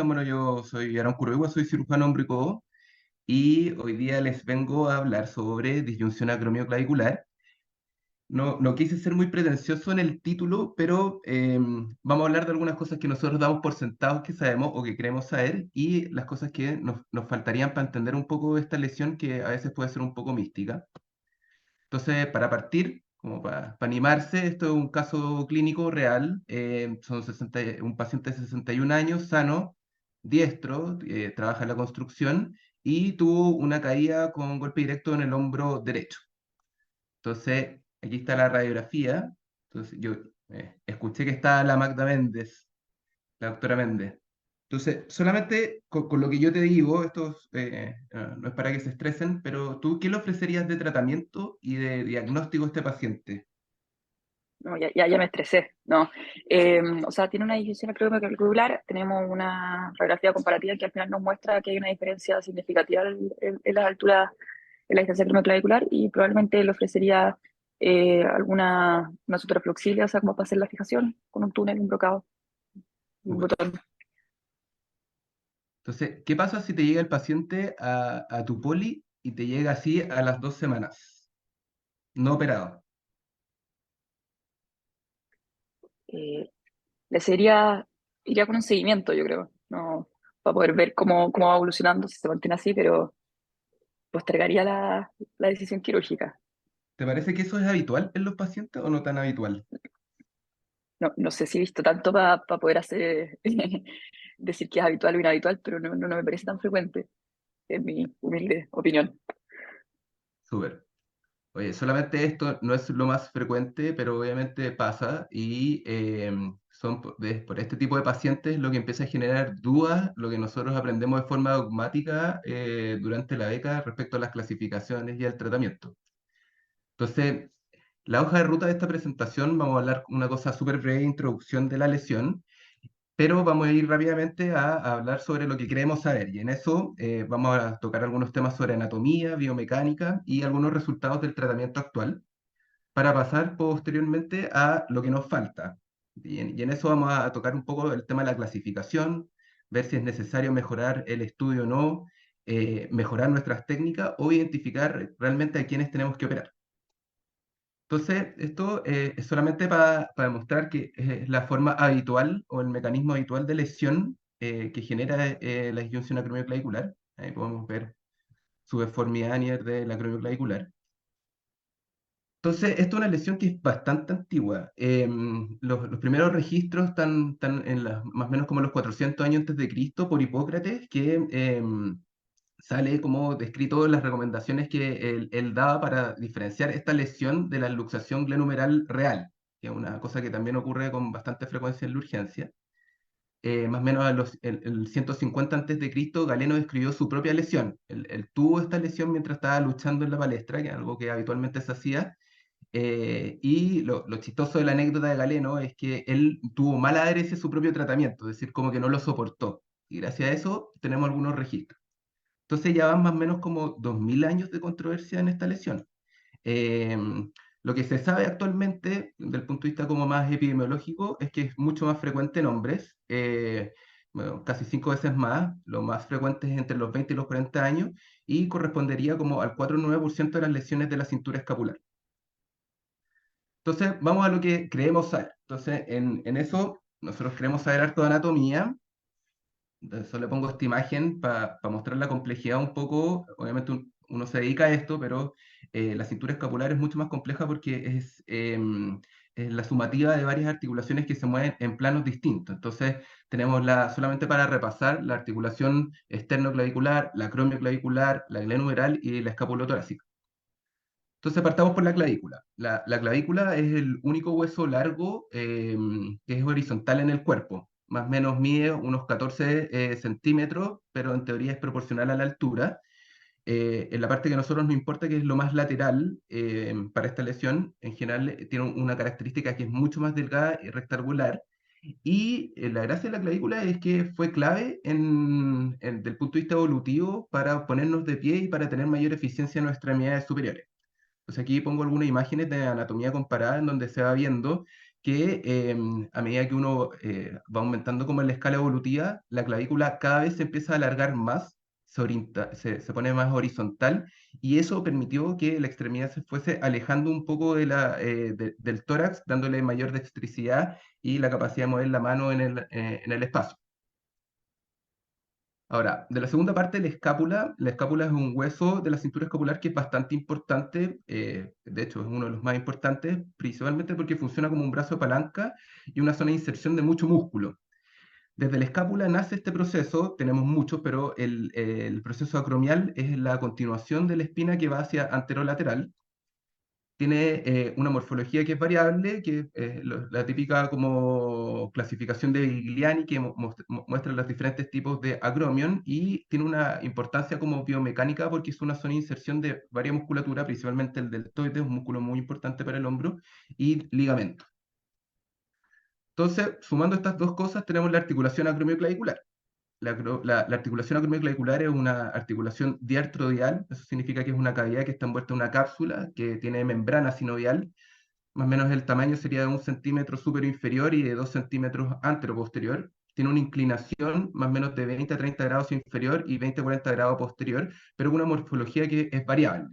Bueno, yo soy Aaron Curoigua, soy cirujano omblicodo y hoy día les vengo a hablar sobre disyunción acromioclavicular. No quise ser muy pretencioso en el título, pero vamos a hablar de algunas cosas que nosotros damos por sentados que sabemos o que queremos saber y las cosas que nos faltarían para entender un poco esta lesión que a veces puede ser un poco mística. Entonces, para partir, como para animarse, esto es un caso clínico real. Son un paciente de 61 años, sano, diestro, trabaja en la construcción y tuvo una caída con golpe directo en el hombro derecho. Entonces, aquí está la radiografía. Entonces, yo escuché que está la Magda Méndez, la doctora Méndez. Entonces, solamente con lo que yo te digo, no es para que se estresen, pero tú, ¿qué le ofrecerías de tratamiento y de diagnóstico a este paciente? No, ya me estresé, ¿no? O sea, tiene una disfunción acromioclavicular, tenemos una radiografía comparativa que al final nos muestra que hay una diferencia significativa en las alturas, en la distancia acromioclavicular y probablemente le ofrecería una suprafloxilia, o sea, como para hacer la fijación con un túnel, un brocado, un Súper. botón. Entonces, ¿qué pasa si te llega el paciente a tu poli y te llega así a las 2 semanas? No operado. Eh, Le sería, iría con un seguimiento, yo creo, ¿no? Para poder ver cómo va evolucionando, si se mantiene así, pero postergaría la decisión quirúrgica. ¿Te parece que eso es habitual en los pacientes o no tan habitual? No sé si he visto tanto para poder hacer decir que es habitual o inhabitual, pero no me parece tan frecuente, en mi humilde opinión. Súper. Oye, solamente esto no es lo más frecuente, pero obviamente pasa y por este tipo de pacientes lo que empieza a generar dudas, lo que nosotros aprendemos de forma dogmática durante la beca respecto a las clasificaciones y al tratamiento. Entonces, la hoja de ruta de esta presentación, vamos a hablar una cosa súper breve, introducción de la lesión, pero vamos a ir rápidamente a hablar sobre lo que queremos saber. Y en eso vamos a tocar algunos temas sobre anatomía, biomecánica y algunos resultados del tratamiento actual para pasar posteriormente a lo que nos falta. Y en eso vamos a tocar un poco el tema de la clasificación, ver si es necesario mejorar el estudio o no, mejorar nuestras técnicas o identificar realmente a quienes tenemos que operar. Entonces, esto es solamente para demostrar que es la forma habitual o el mecanismo habitual de lesión que genera la disyunción acromioclavicular. Ahí podemos ver su deformidad Anier de la acromioclavicular. Entonces, esto es una lesión que es bastante antigua. Los primeros registros están más o menos como los 400 años antes de Cristo por Hipócrates, que sale como descrito en las recomendaciones que él daba para diferenciar esta lesión de la luxación glenumeral real, que es una cosa que también ocurre con bastante frecuencia en la urgencia. Más o menos el 150 antes de Cristo, Galeno describió su propia lesión. Él tuvo esta lesión mientras estaba luchando en la palestra, que es algo que habitualmente se hacía, y lo chistoso de la anécdota de Galeno es que él tuvo mala adherencia a su propio tratamiento, es decir, como que no lo soportó. Y gracias a eso tenemos algunos registros. Entonces ya van más o menos como 2000 años de controversia en esta lesión. Eh, lo que se sabe actualmente, desde el punto de vista como más epidemiológico, es que es mucho más frecuente en hombres, bueno, casi 5 veces más, lo más frecuente es entre los 20 y los 40 años, y correspondería como al 4 o 9% de las lesiones de la cintura escapular. Entonces, vamos a lo que creemos saber. Entonces, en eso, nosotros queremos saber harto de anatomía. Entonces, solo le pongo esta imagen para mostrar la complejidad un poco. Obviamente, uno se dedica a esto, pero la cintura escapular es mucho más compleja porque es la sumativa de varias articulaciones que se mueven en planos distintos. Entonces, tenemos solamente para repasar la articulación esternoclavicular, la acromioclavicular, la glenohumeral y la escapulotorácica. Entonces partamos por la clavícula. La clavícula es el único hueso largo que es horizontal en el cuerpo. Más o menos mide unos 14 centímetros, pero en teoría es proporcional a la altura. En la parte que a nosotros nos importa, que es lo más lateral para esta lesión, en general tiene una característica que es mucho más delgada y rectangular. Y la gracia de la clavícula es que fue clave del punto de vista evolutivo para ponernos de pie y para tener mayor eficiencia en nuestras extremidades superiores. Entonces aquí pongo algunas imágenes de anatomía comparada en donde se va viendo que a medida que uno va aumentando como en la escala evolutiva, la clavícula cada vez se empieza a alargar más, se pone más horizontal, y eso permitió que la extremidad se fuese alejando un poco del tórax, dándole mayor dextricidad y la capacidad de mover la mano en el espacio. Ahora, de la segunda parte, la escápula es un hueso de la cintura escapular que es bastante importante, de hecho es uno de los más importantes, principalmente porque funciona como un brazo de palanca y una zona de inserción de mucho músculo. Desde la escápula nace este proceso, tenemos muchos, pero el proceso acromial es la continuación de la espina que va hacia anterolateral. Tiene una morfología que es variable, que es la típica como clasificación de Vigliani, que muestra los diferentes tipos de acromion, y tiene una importancia como biomecánica porque es una zona de inserción de varias musculatura, principalmente el deltoide, un músculo muy importante para el hombro, y ligamento. Entonces, sumando estas dos cosas, tenemos la articulación acromioclavicular. La articulación acromioclavicular es una articulación diartrodial, eso significa que es una cavidad que está envuelta en una cápsula que tiene membrana sinovial, más o menos el tamaño sería de 1 centímetro superior inferior y de 2 centímetros antero-posterior. Tiene una inclinación más o menos de 20 a 30 grados inferior y 20 a 40 grados posterior, pero con una morfología que es variable.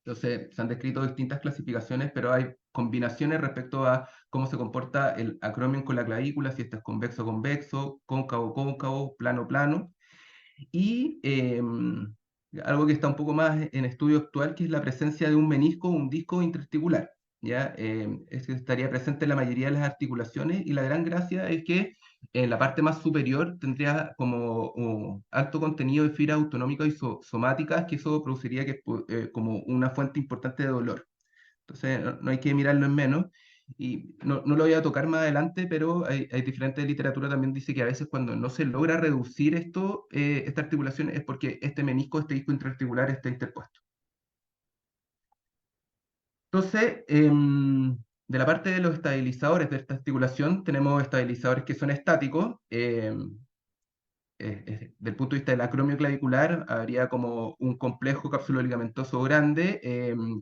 Entonces, se han descrito distintas clasificaciones, pero hay combinaciones respecto a cómo se comporta el acromion con la clavícula, si esto es convexo-convexo, cóncavo-cóncavo, plano-plano. Y algo que está un poco más en estudio actual, que es la presencia de un menisco o un disco interarticular. ¿Ya? Este estaría presente en la mayoría de las articulaciones y la gran gracia es que en la parte más superior tendría como alto contenido de fibras autonómicas y somáticas, que eso produciría como una fuente importante de dolor. Entonces, no hay que mirarlo en menos. Y no lo voy a tocar más adelante, pero hay diferentes literatura también dice que a veces cuando no se logra reducir esto, esta articulación es porque este menisco, este disco intraarticular está interpuesto. Entonces, de la parte de los estabilizadores de esta articulación, tenemos estabilizadores que son estáticos. Del punto de vista del acromio clavicular, habría como un complejo capsuloligamentoso grande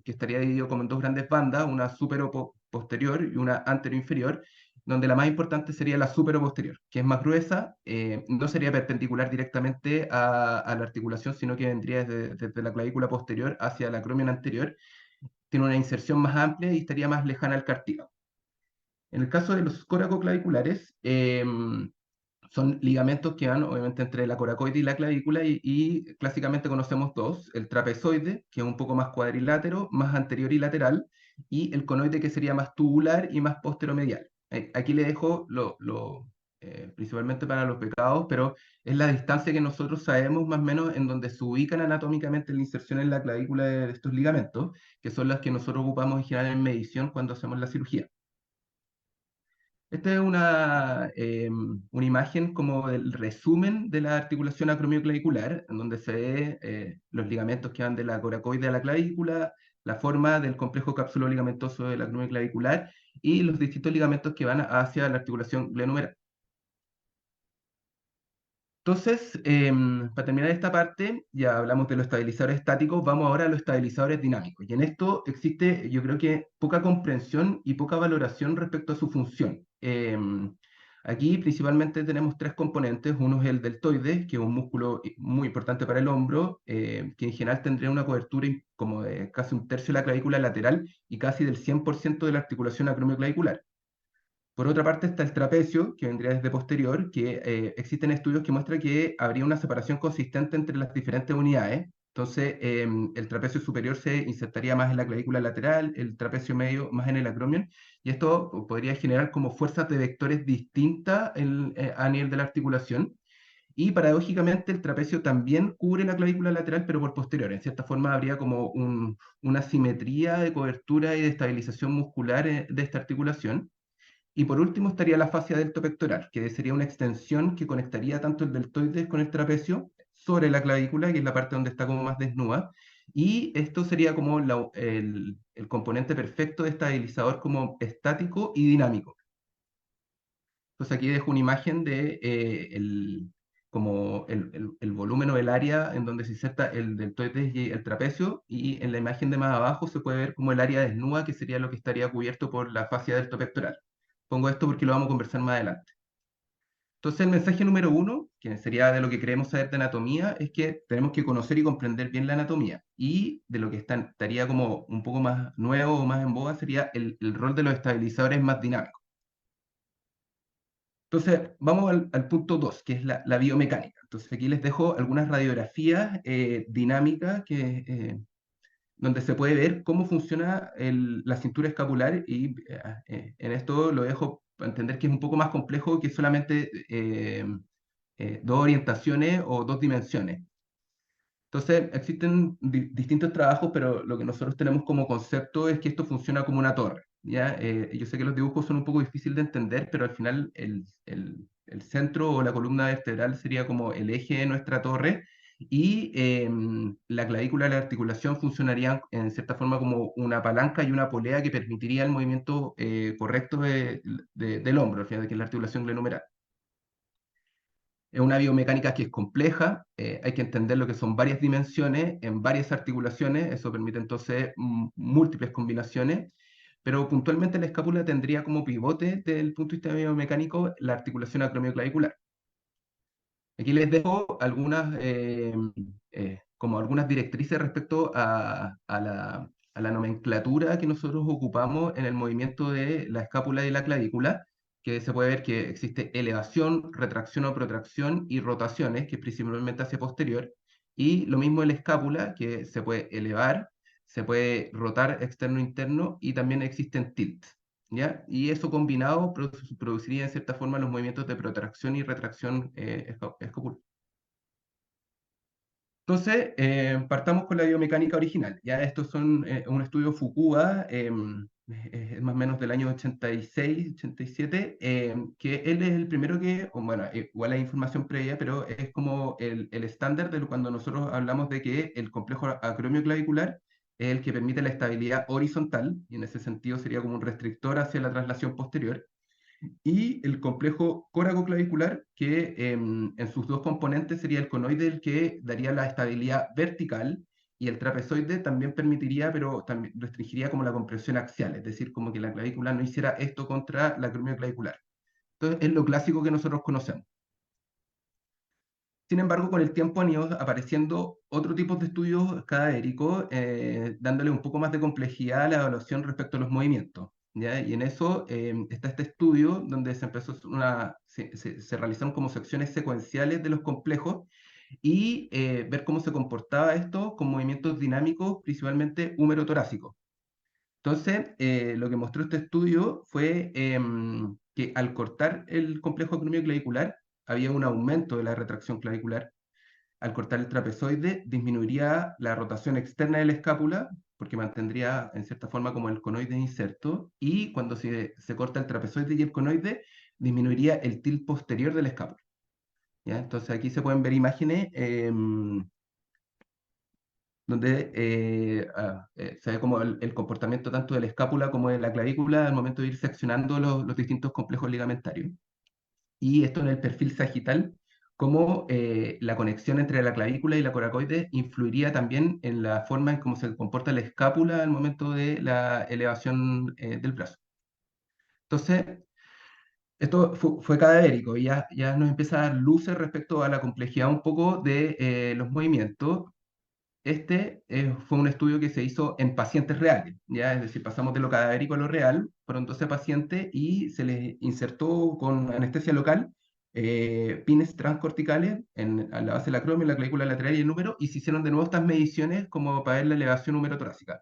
que estaría dividido como en dos grandes bandas, una supero-posterior y una anterior-inferior, donde la más importante sería la supero-posterior, que es más gruesa, no sería perpendicular directamente a la articulación, sino que vendría desde la clavícula posterior hacia el acromio anterior, tiene una inserción más amplia y estaría más lejana al cartílago. En el caso de los coracoclaviculares, son ligamentos que van obviamente entre la coracoide y la clavícula y clásicamente conocemos dos, el trapezoide, que es un poco más cuadrilátero, más anterior y lateral, y el conoide que sería más tubular y más posteromedial. Aquí le dejo principalmente para los pecados, pero es la distancia que nosotros sabemos más o menos en donde se ubican anatómicamente la inserción en la clavícula de estos ligamentos, que son las que nosotros ocupamos en general en medición cuando hacemos la cirugía. Esta es una imagen como del resumen de la articulación acromioclavicular, en donde se ve los ligamentos que van de la coracoide a la clavícula, la forma del complejo capsuloligamentoso del acromioclavicular y los distintos ligamentos que van hacia la articulación glenohumeral. Entonces, para terminar esta parte, ya hablamos de los estabilizadores estáticos, vamos ahora a los estabilizadores dinámicos. Y en esto existe, yo creo que, poca comprensión y poca valoración respecto a su función. Aquí principalmente tenemos tres componentes. Uno es el deltoide, que es un músculo muy importante para el hombro, que en general tendría una cobertura como de casi un tercio de la clavícula lateral y casi del 100% de la articulación acromioclavicular. Por otra parte está el trapecio, que vendría desde posterior, que existen estudios que muestran que habría una separación consistente entre las diferentes unidades. Entonces, el trapecio superior se insertaría más en la clavícula lateral, el trapecio medio más en el acromion, y esto podría generar como fuerzas de vectores distintas a nivel de la articulación. Y paradójicamente el trapecio también cubre la clavícula lateral, pero por posterior. En cierta forma habría como una simetría de cobertura y de estabilización muscular de esta articulación. Y por último estaría la fascia deltopectoral, que sería una extensión que conectaría tanto el deltoides con el trapecio sobre la clavícula, que es la parte donde está como más desnuda. Y esto sería como el componente perfecto de estabilizador como estático y dinámico. Entonces aquí dejo una imagen de como el volumen o el área en donde se inserta el deltoides y el trapecio, y en la imagen de más abajo se puede ver como el área desnuda, que sería lo que estaría cubierto por la fascia deltopectoral. Pongo esto porque lo vamos a conversar más adelante. Entonces, el mensaje número uno, que sería de lo que queremos saber de anatomía, es que tenemos que conocer y comprender bien la anatomía. Y de lo que estaría como un poco más nuevo o más en boga sería el rol de los estabilizadores más dinámicos. Entonces, vamos al punto 2, que es la biomecánica. Entonces, aquí les dejo algunas radiografías dinámicas donde se puede ver cómo funciona la cintura escapular, y en esto lo dejo para entender que es un poco más complejo que solamente dos orientaciones o dos dimensiones. Entonces, existen distintos trabajos, pero lo que nosotros tenemos como concepto es que esto funciona como una torre, ¿ya? Yo sé que los dibujos son un poco difíciles de entender, pero al final el centro o la columna vertebral sería como el eje de nuestra torre, y la clavícula y la articulación funcionarían en cierta forma como una palanca y una polea que permitiría el movimiento correcto del hombro, al final, que es la articulación glenumeral. Es una biomecánica que es compleja, hay que entender lo que son varias dimensiones en varias articulaciones, eso permite entonces múltiples combinaciones, pero puntualmente la escápula tendría como pivote desde el punto de vista biomecánico la articulación acromioclavicular. Aquí les dejo como algunas directrices respecto a la nomenclatura que nosotros ocupamos en el movimiento de la escápula y la clavícula, que se puede ver que existe elevación, retracción o protracción y rotaciones, que es principalmente hacia posterior, y lo mismo en la escápula, que se puede elevar, se puede rotar externo-interno, y también existen tilts. ¿Ya? Y eso combinado produciría en cierta forma los movimientos de protracción y retracción escapular. Entonces, partamos con la biomecánica original. Ya estos son un estudio Fukua, es más o menos del año 86, 87, que él es el primero que, o bueno, igual hay información previa, pero es como el estándar de cuando nosotros hablamos de que el complejo acromioclavicular es el que permite la estabilidad horizontal, y en ese sentido sería como un restrictor hacia la traslación posterior, y el complejo coracoclavicular, que en sus dos componentes sería el conoide el que daría la estabilidad vertical, y el trapezoide también permitiría, pero también restringiría como la compresión axial, es decir, como que la clavícula no hiciera esto contra la acromioclavicular. Entonces, es lo clásico que nosotros conocemos. Sin embargo, con el tiempo han ido apareciendo otro tipo de estudios cadavéricos, dándole un poco más de complejidad a la evaluación respecto a los movimientos, ¿ya? Y en eso está este estudio donde se realizaron como secciones secuenciales de los complejos, y ver cómo se comportaba esto con movimientos dinámicos, principalmente húmero-torácicos. Entonces, lo que mostró este estudio fue que al cortar el complejo acromioclavicular había un aumento de la retracción clavicular. Al cortar el trapezoide disminuiría la rotación externa de la escápula, porque mantendría en cierta forma como el conoide inserto, y cuando se corta el trapezoide y el conoide, disminuiría el tilt posterior de la escápula, ¿ya? Entonces aquí se pueden ver imágenes donde se ve como el comportamiento tanto de la escápula como de la clavícula al momento de ir seccionando los distintos complejos ligamentarios. Y esto en el perfil sagital, cómo la conexión entre la clavícula y la coracoide influiría también en la forma en cómo se comporta la escápula al momento de la elevación del brazo. Entonces, esto fue cadavérico, y ya nos empieza a dar luces respecto a la complejidad un poco de los movimientos. Este fue un estudio que se hizo en pacientes reales, ¿ya? Es decir, pasamos de lo cadavérico a lo real, fueron 12 pacientes y se les insertó con anestesia local pines transcorticales a la base del acromio, la clavícula lateral y el número, y se hicieron de nuevo estas mediciones como para ver la elevación húmero-torácica.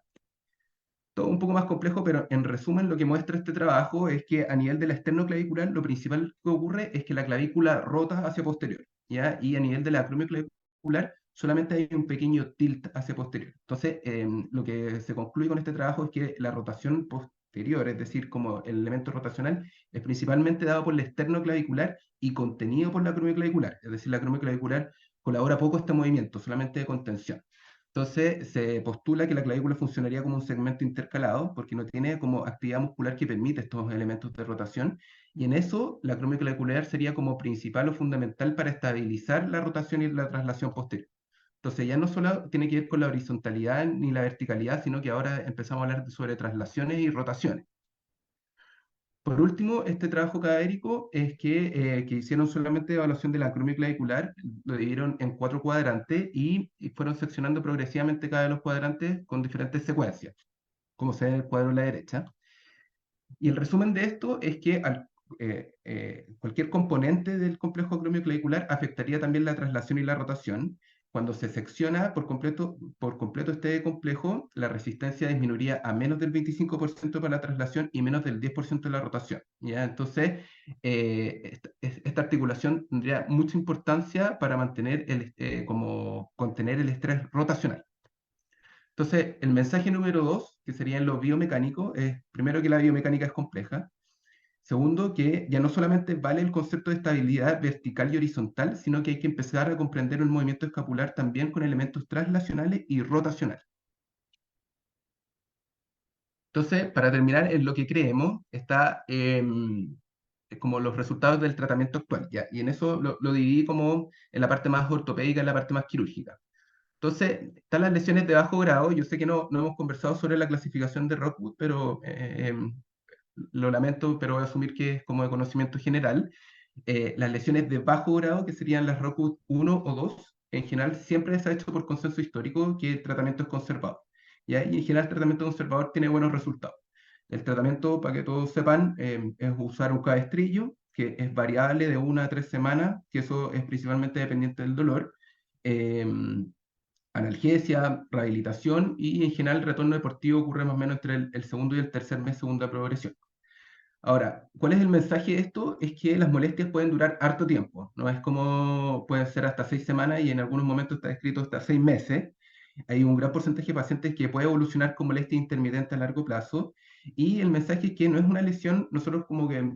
Todo un poco más complejo, pero en resumen lo que muestra este trabajo es que a nivel de la esternoclavicular lo principal que ocurre es que la clavícula rota hacia posterior, ¿ya? Y a nivel de la acromioclavicular solamente hay un pequeño tilt hacia posterior. Entonces, lo que se concluye con este trabajo es que la rotación posterior, es decir, como el elemento rotacional, es principalmente dado por la esternoclavicular y contenido por la acromioclavicular, es decir, la acromioclavicular colabora poco este movimiento, solamente de contención. Entonces, se postula que la clavícula funcionaría como un segmento intercalado, porque no tiene como actividad muscular que permite estos elementos de rotación, y en eso la acromio clavicular sería como principal o fundamental para estabilizar la rotación y la traslación posterior. Entonces, ya no solo tiene que ver con la horizontalidad ni la verticalidad, sino que ahora empezamos a hablar sobre traslaciones y rotaciones. Por último, este trabajo cadavérico es que hicieron solamente evaluación de la acromio clavicular, lo dividieron en 4 cuadrantes y fueron seccionando progresivamente cada de los cuadrantes con diferentes secuencias, como se ve en el cuadro a la derecha. Y el resumen de esto es que cualquier componente del complejo acromioclavicular afectaría también la traslación y la rotación. Cuando se secciona por completo este complejo, la resistencia disminuiría a menos del 25% para la traslación y menos del 10% de la rotación. ¿Ya? Entonces, esta articulación tendría mucha importancia para mantener como contener el estrés rotacional. Entonces, el mensaje número 2, que sería en lo biomecánico, es primero que la biomecánica es compleja. Segundo, que ya no solamente vale el concepto de estabilidad vertical y horizontal, sino que hay que empezar a comprender el movimiento escapular también con elementos traslacionales y rotacionales. Entonces, para terminar, en lo que creemos está como los resultados del tratamiento actual, ¿ya? Y en eso lo dividí como en la parte más ortopédica, en la parte más quirúrgica. Entonces, están las lesiones de bajo grado. Yo sé que no hemos conversado sobre la clasificación de Rockwood, pero lo lamento, pero voy a asumir que es como de conocimiento general. Las lesiones de bajo grado, que serían las Rockwood 1 o 2, en general siempre se ha hecho por consenso histórico que el tratamiento es conservador. ¿Ya? Y en general el tratamiento conservador tiene buenos resultados. El tratamiento, para que todos sepan, es usar un cabestrillo, que es variable de 1 a 3 semanas, que eso es principalmente dependiente del dolor. Analgesia, rehabilitación y en general el retorno deportivo ocurre más o menos entre el segundo y el tercer mes, segunda progresión. Ahora, ¿cuál es el mensaje de esto? Es que las molestias pueden durar harto tiempo, no es como pueden ser hasta 6 semanas y en algunos momentos está escrito hasta 6 meses. Hay un gran porcentaje de pacientes que puede evolucionar con molestia intermitente a largo plazo y el mensaje es que no es una lesión, nosotros como que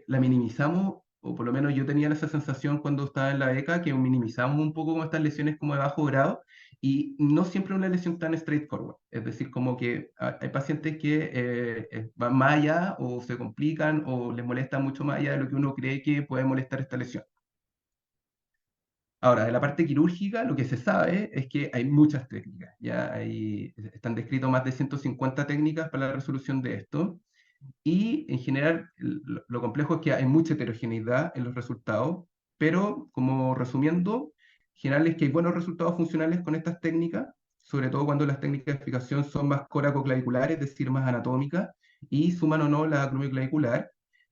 la minimizamos, o por lo menos yo tenía esa sensación cuando estaba en la beca, que minimizamos un poco como estas lesiones como de bajo grado y no siempre una lesión tan straightforward. Es decir, como que hay pacientes que van más allá o se complican o les molesta mucho más allá de lo que uno cree que puede molestar esta lesión. Ahora, de la parte quirúrgica, lo que se sabe es que hay muchas técnicas. Están descritas más de 150 técnicas para la resolución de esto. Y en general, lo complejo es que hay mucha heterogeneidad en los resultados, pero como resumiendo, en general es que hay buenos resultados funcionales con estas técnicas, sobre todo cuando las técnicas de explicación son más coracoclaviculares, es decir, más anatómicas, y suman o no la acromioclavicular.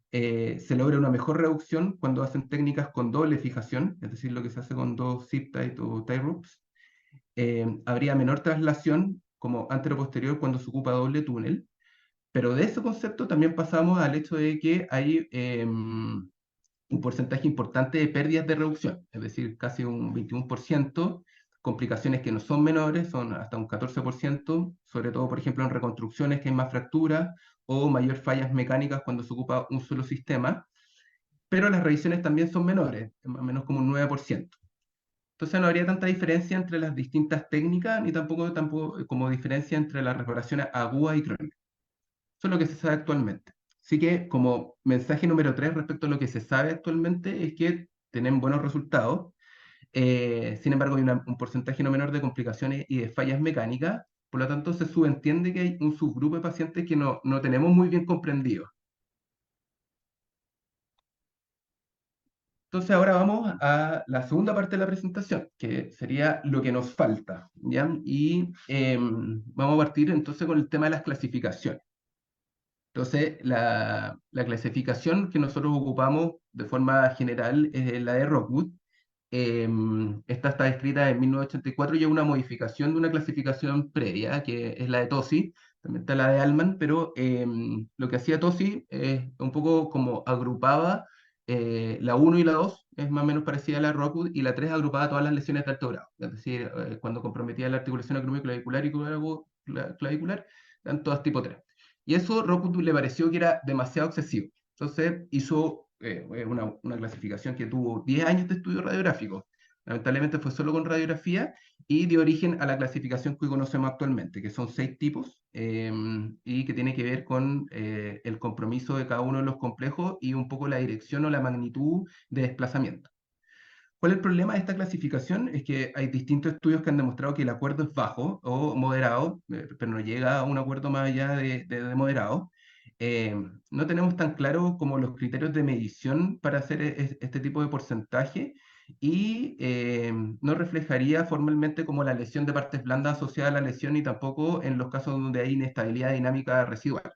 Se logra una mejor reducción cuando hacen técnicas con doble fijación, es decir, lo que se hace con dos zip tie o tie ropes. Habría menor traslación como antero-posterior cuando se ocupa doble túnel, pero de ese concepto también pasamos al hecho de que hay un porcentaje importante de pérdidas de reducción, es decir, casi un 21%, complicaciones que no son menores, son hasta un 14%, sobre todo, por ejemplo, en reconstrucciones que hay más fracturas o mayor fallas mecánicas cuando se ocupa un solo sistema, pero las revisiones también son menores, más o menos como un 9%. Entonces no habría tanta diferencia entre las distintas técnicas, ni tampoco como diferencia entre las reparaciones agudas y crónicas. Eso es lo que se sabe actualmente. Así que como mensaje número 3 respecto a lo que se sabe actualmente es que tienen buenos resultados. Sin embargo, hay un porcentaje no menor de complicaciones y de fallas mecánicas. Por lo tanto, se subentiende que hay un subgrupo de pacientes que no tenemos muy bien comprendido. Entonces ahora vamos a la segunda parte de la presentación, que sería lo que nos falta, ¿ya? Y vamos a partir entonces con el tema de las clasificaciones. Entonces, la clasificación que nosotros ocupamos de forma general es la de Rockwood. Esta está escrita en 1984 y es una modificación de una clasificación previa, que es la de Tosi, también está la de Allman, pero lo que hacía Tosi es un poco como agrupaba la uno y la 2 es más o menos parecida a la de Rockwood, y la 3 agrupaba todas las lesiones de alto grado, es decir, cuando comprometía la articulación acromioclavicular y clavicular, eran todas tipo 3. Y eso Rockwood le pareció que era demasiado excesivo. Entonces hizo una clasificación que tuvo 10 años de estudio radiográfico. Lamentablemente fue solo con radiografía y dio origen a la clasificación que conocemos actualmente, que son 6 tipos y que tiene que ver con el compromiso de cada uno de los complejos y un poco la dirección o la magnitud de desplazamiento. ¿Cuál es el problema de esta clasificación? Es que hay distintos estudios que han demostrado que el acuerdo es bajo o moderado, pero no llega a un acuerdo más allá de moderado. Eh, no tenemos tan claro como los criterios de medición para hacer este tipo de porcentaje y no reflejaría formalmente como la lesión de partes blandas asociada a la lesión y tampoco en los casos donde hay inestabilidad dinámica residual.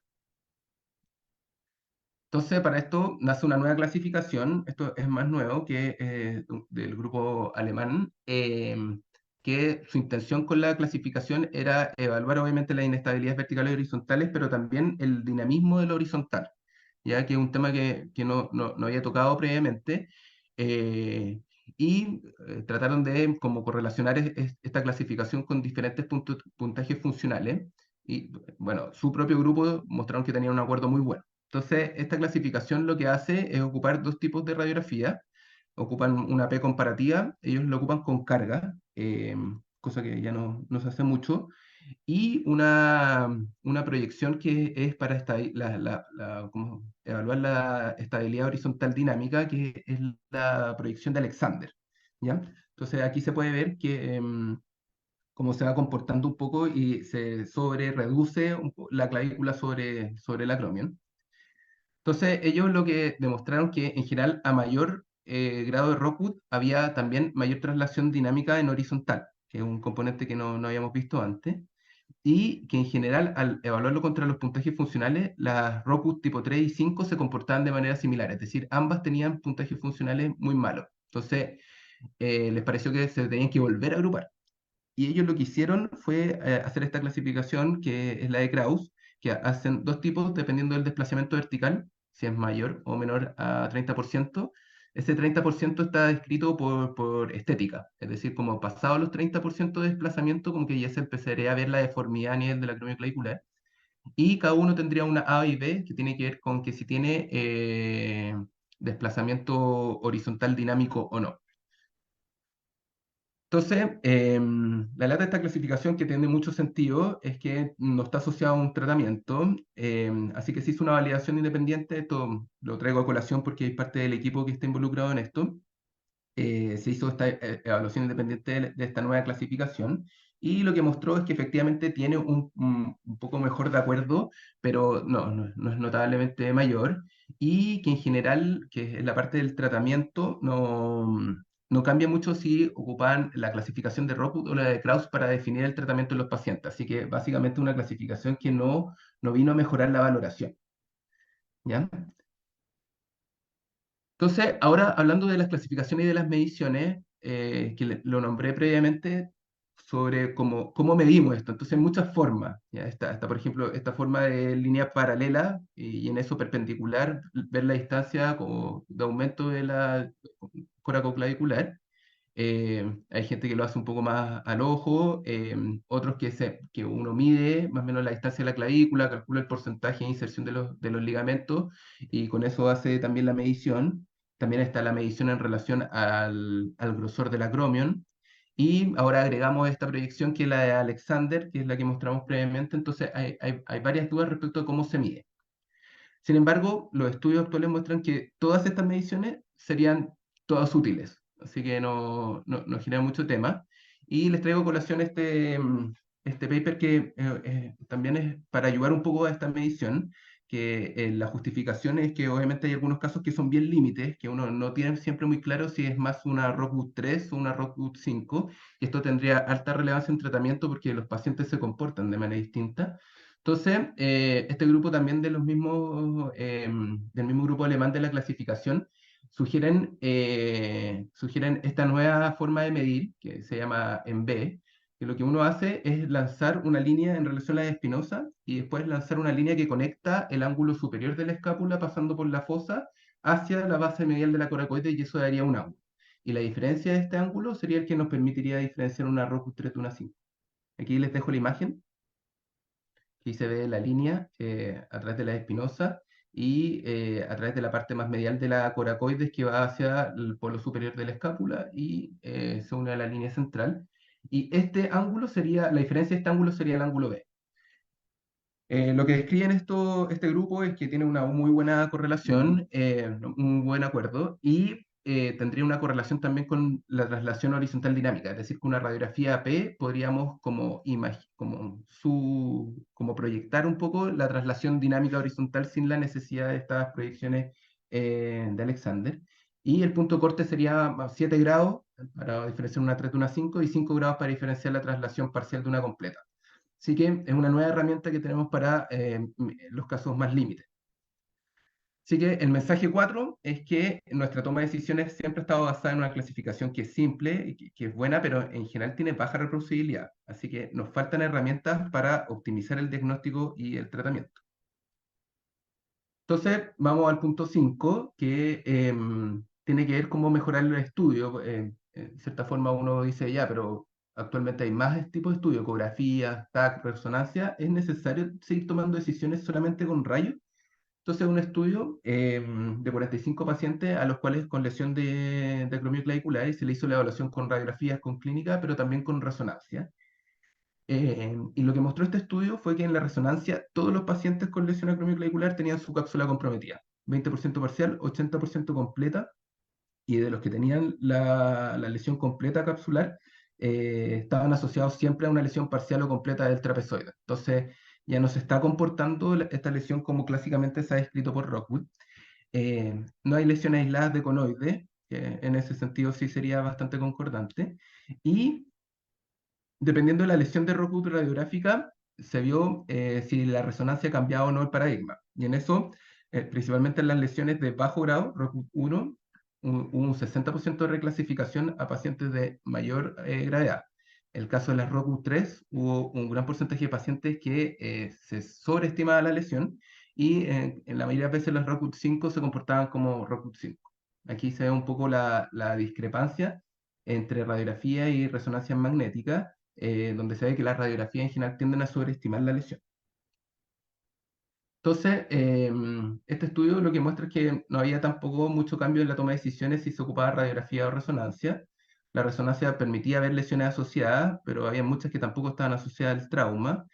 Entonces, para esto nace una nueva clasificación, esto es más nuevo que del grupo alemán, que su intención con la clasificación era evaluar obviamente las inestabilidades verticales y horizontales, pero también el dinamismo de lo horizontal, ya que es un tema que no había tocado previamente, eh, y trataron de como correlacionar esta clasificación con diferentes puntajes funcionales, y bueno, su propio grupo mostraron que tenían un acuerdo muy bueno. Entonces, esta clasificación lo que hace es ocupar 2 tipos de radiografía. Ocupan una P comparativa, ellos lo ocupan con carga, cosa que ya no se hace mucho, y una proyección que es para como evaluar la estabilidad horizontal dinámica, que es la proyección de Alexander. ¿Ya? Entonces, aquí se puede ver que cómo se va comportando un poco y se reduce la clavícula sobre el acromion. Entonces, ellos lo que demostraron que en general a mayor grado de Rockwood había también mayor traslación dinámica en horizontal, que es un componente que no habíamos visto antes, y que en general al evaluarlo contra los puntajes funcionales, las Rockwood tipo 3 y 5 se comportaban de manera similar, es decir, ambas tenían puntajes funcionales muy malos. Entonces, les pareció que se tenían que volver a agrupar. Y ellos lo que hicieron fue hacer esta clasificación que es la de Krauss, que hacen 2 tipos dependiendo del desplazamiento vertical, si es mayor o menor a 30%. Ese 30% está descrito por estética, es decir, como pasado los 30% de desplazamiento, como que ya se empezaría a ver la deformidad a nivel de la acromion clavicular. Y cada uno tendría una A y B que tiene que ver con que si tiene desplazamiento horizontal dinámico o no. Entonces, la lata de esta clasificación que tiene mucho sentido es que no está asociado a un tratamiento, así que se hizo una validación independiente, esto lo traigo a colación porque hay parte del equipo que está involucrado en esto. Se hizo esta evaluación independiente de esta nueva clasificación y lo que mostró es que efectivamente tiene un poco mejor de acuerdo, pero no es notablemente mayor y que en general, que es la parte del tratamiento, no cambia mucho si ocupan la clasificación de Rockwood o la de Krauss para definir el tratamiento de los pacientes. Así que básicamente una clasificación que no vino a mejorar la valoración. ¿Ya? Entonces, ahora hablando de las clasificaciones y de las mediciones, que lo nombré previamente sobre cómo medimos esto. Entonces, hay muchas formas. ¿Ya? Está, por ejemplo, esta forma de línea paralela y en eso perpendicular, ver la distancia como de aumento de la coracoclavicular. Hay gente que lo hace un poco más al ojo, otros que uno mide más o menos la distancia de la clavícula, calcula el porcentaje de inserción de los ligamentos y con eso hace también la medición. También está la medición en relación al grosor del acromion. Y ahora agregamos esta proyección que es la de Alexander, que es la que mostramos previamente. Entonces hay varias dudas respecto a cómo se mide. Sin embargo, los estudios actuales muestran que todas estas mediciones serían todas útiles, así que no genera mucho tema. Y les traigo a colación este paper que también es para ayudar un poco a esta medición, que la justificación es que obviamente hay algunos casos que son bien límites, que uno no tiene siempre muy claro si es más una Rockwood 3 o una Rockwood 5, y esto tendría alta relevancia en tratamiento porque los pacientes se comportan de manera distinta. Entonces, este grupo también del mismo grupo alemán de la clasificación sugieren esta nueva forma de medir que se llama EMB, que lo que uno hace es lanzar una línea en relación a la espinosa y después lanzar una línea que conecta el ángulo superior de la escápula pasando por la fosa hacia la base medial de la coracoide y eso daría un ángulo. Y la diferencia de este ángulo sería el que nos permitiría diferenciar una Rocus 3 de una 5. Aquí les dejo la imagen. Aquí se ve la línea a través de la espinosa y a través de la parte más medial de la coracoides que va hacia el polo superior de la escápula y se une a la línea central. Y este ángulo sería, la diferencia de este ángulo sería el ángulo B. Lo que describen este grupo es que tiene una muy buena correlación, un buen acuerdo, y tendría una correlación también con la traslación horizontal dinámica, es decir, con una radiografía P podríamos como proyectar un poco la traslación dinámica horizontal sin la necesidad de estas proyecciones de Alexander. Y el punto corte sería 7 grados para diferenciar una 3 de una 5 y 5 grados para diferenciar la traslación parcial de una completa. Así que es una nueva herramienta que tenemos para los casos más límites. Así que el mensaje 4 es que nuestra toma de decisiones siempre ha estado basada en una clasificación que es simple, y que es buena, pero en general tiene baja reproducibilidad. Así que nos faltan herramientas para optimizar el diagnóstico y el tratamiento. Entonces, vamos al punto 5, que tiene que ver cómo mejorar el estudio. En cierta forma uno dice, ya, pero actualmente hay más tipos de estudio, ecografía, TAC, resonancia. ¿Es necesario seguir tomando decisiones solamente con rayos? Entonces, un estudio de 45 pacientes a los cuales con lesión de acromio clavicular y se le hizo la evaluación con radiografías, con clínica, pero también con resonancia. Y lo que mostró este estudio fue que en la resonancia todos los pacientes con lesión acromioclavicular tenían su cápsula comprometida, 20% parcial, 80% completa, y de los que tenían la lesión completa capsular, estaban asociados siempre a una lesión parcial o completa del trapezoide. Entonces ya no se está comportando esta lesión como clásicamente se ha descrito por Rockwood. No hay lesiones aisladas de conoide, que en ese sentido sí sería bastante concordante, y dependiendo de la lesión de Rockwood radiográfica, se vio si la resonancia cambiaba o no el paradigma. Y en eso, principalmente en las lesiones de bajo grado, Rockwood 1, hubo un 60% de reclasificación a pacientes de mayor gravedad. En el caso de las Rockwood 3, hubo un gran porcentaje de pacientes que se sobreestimaba la lesión y en la mayoría de veces las Rockwood 5 se comportaban como Rockwood 5. Aquí se ve un poco la discrepancia entre radiografía y resonancia magnética, donde se ve que las radiografías en general tienden a sobreestimar la lesión. Entonces, este estudio lo que muestra es que no había tampoco mucho cambio en la toma de decisiones si se ocupaba radiografía o resonancia. La resonancia permitía ver lesiones asociadas, pero había muchas que tampoco estaban asociadas al trauma.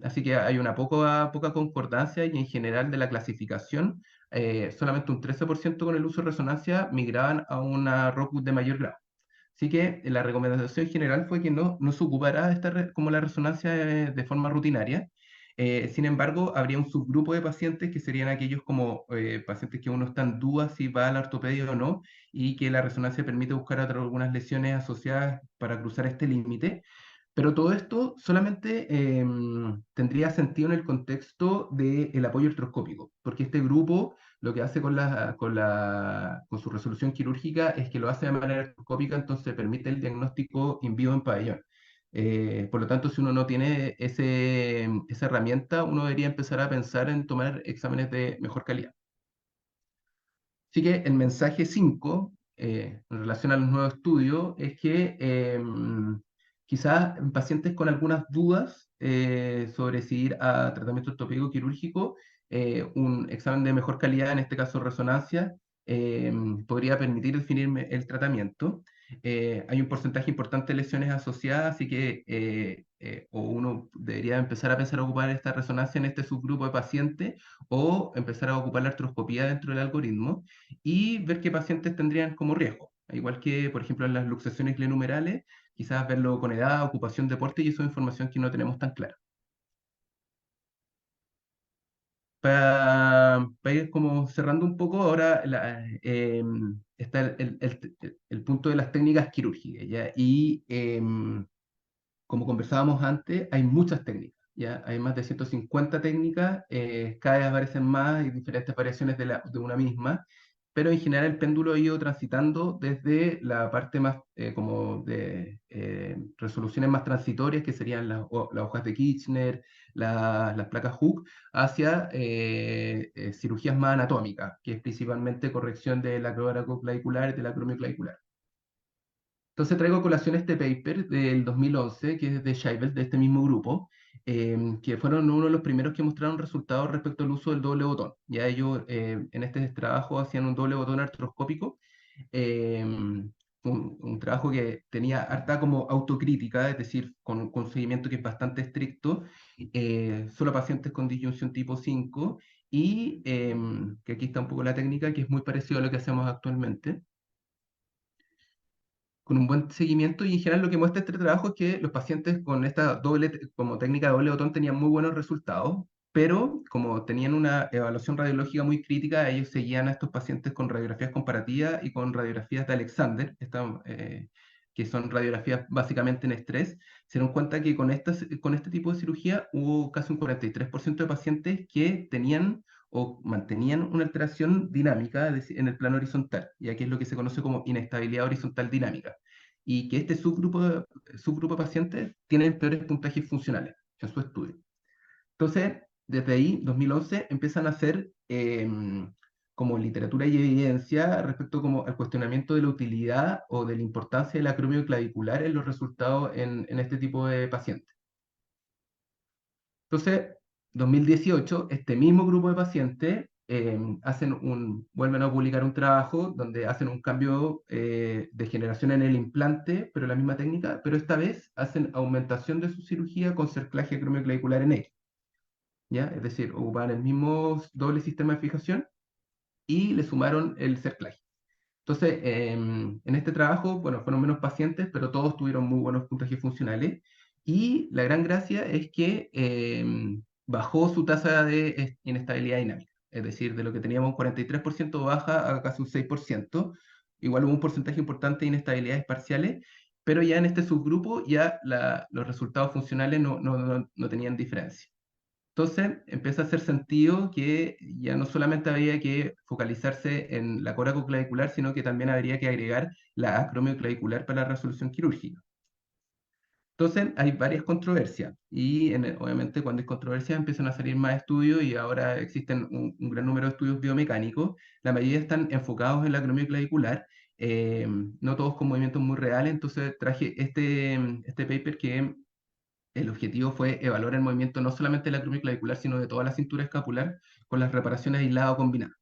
Así que hay una poca concordancia y en general de la clasificación, solamente un 13% con el uso de resonancia migraban a una Rockwood de mayor grado. Así que la recomendación general fue que no se ocupara como la resonancia de forma rutinaria. Sin embargo, habría un subgrupo de pacientes que serían aquellos como pacientes que uno está en duda si va a la ortopedia o no, y que la resonancia permite buscar algunas lesiones asociadas para cruzar este límite. Pero todo esto solamente tendría sentido en el contexto del apoyo artroscópico, porque este grupo lo que hace con su resolución quirúrgica es que lo hace de manera artroscópica, entonces permite el diagnóstico in vivo en pabellón. Por lo tanto, si uno no tiene esa herramienta, uno debería empezar a pensar en tomar exámenes de mejor calidad. Así que el mensaje 5, en relación a los nuevos estudios, es que quizás en pacientes con algunas dudas sobre si ir a tratamiento ortopédico quirúrgico, un examen de mejor calidad, en este caso resonancia, podría permitir definir el tratamiento. Hay un porcentaje importante de lesiones asociadas, así que o uno debería empezar a pensar a ocupar esta resonancia en este subgrupo de pacientes o empezar a ocupar la artroscopía dentro del algoritmo y ver qué pacientes tendrían como riesgo. Igual que, por ejemplo, en las luxaciones glenumerales, quizás verlo con edad, ocupación, deporte, y eso es información que no tenemos tan clara. Para ir como cerrando un poco, ahora está el punto de las técnicas quirúrgicas, ¿ya? Y como conversábamos antes, hay muchas técnicas, ¿ya? Hay más de 150 técnicas, cada vez aparecen más y diferentes variaciones de una misma, pero en general el péndulo ha ido transitando desde la parte más como de resoluciones más transitorias, que serían las hojas de Kirchner, las placas Hook, hacia cirugías más anatómicas, que es principalmente corrección de la clavicular y de la acromioclavicular. Entonces traigo a colación este paper del 2011, que es de Scheibel, de este mismo grupo, que fueron uno de los primeros que mostraron resultados respecto al uso del doble botón. Ya ellos en este trabajo hacían un doble botón artroscópico, un trabajo que tenía harta como autocrítica, es decir, con un seguimiento que es bastante estricto, solo pacientes con disyunción tipo 5, y que aquí está un poco la técnica, que es muy parecido a lo que hacemos actualmente con un buen seguimiento y en general lo que muestra este trabajo es que los pacientes con esta como técnica de doble botón tenían muy buenos resultados, pero como tenían una evaluación radiológica muy crítica, ellos seguían a estos pacientes con radiografías comparativas y con radiografías de Alexander, que son radiografías básicamente en estrés. Se dieron cuenta que con este tipo de cirugía hubo casi un 43% de pacientes que tenían o mantenían una alteración dinámica, es decir, en el plano horizontal, y aquí es lo que se conoce como inestabilidad horizontal dinámica, y que este subgrupo de pacientes tienen peores puntajes funcionales en su estudio. Entonces, desde ahí, 2011, empiezan a hacer como literatura y evidencia respecto como al cuestionamiento de la utilidad o de la importancia del acromio clavicular en los resultados en este tipo de pacientes. Entonces, 2018, este mismo grupo de pacientes vuelven a publicar un trabajo donde hacen un cambio de generación en el implante, pero la misma técnica, pero esta vez hacen aumentación de su cirugía con cerclaje acromioclavicular en X, ¿ya? Es decir, ocupaban el mismo doble sistema de fijación y le sumaron el cerclaje. Entonces, en este trabajo, bueno, fueron menos pacientes, pero todos tuvieron muy buenos puntajes funcionales. Y la gran gracia es que bajó su tasa de inestabilidad dinámica. Es decir, de lo que teníamos un 43% baja a casi un 6%. Igual hubo un porcentaje importante de inestabilidades parciales, pero ya en este subgrupo ya los resultados funcionales no tenían diferencia. Entonces empieza a hacer sentido que ya no solamente había que focalizarse en la coracoclavicular, sino que también habría que agregar la acromioclavicular para la resolución quirúrgica. Entonces hay varias controversias y obviamente cuando hay controversias empiezan a salir más estudios y ahora existen un gran número de estudios biomecánicos. La mayoría están enfocados en la acromioclavicular, no todos con movimientos muy reales. Entonces traje este paper que el objetivo fue evaluar el movimiento no solamente de la acromioclavicular, sino de toda la cintura escapular con las reparaciones aisladas o combinadas.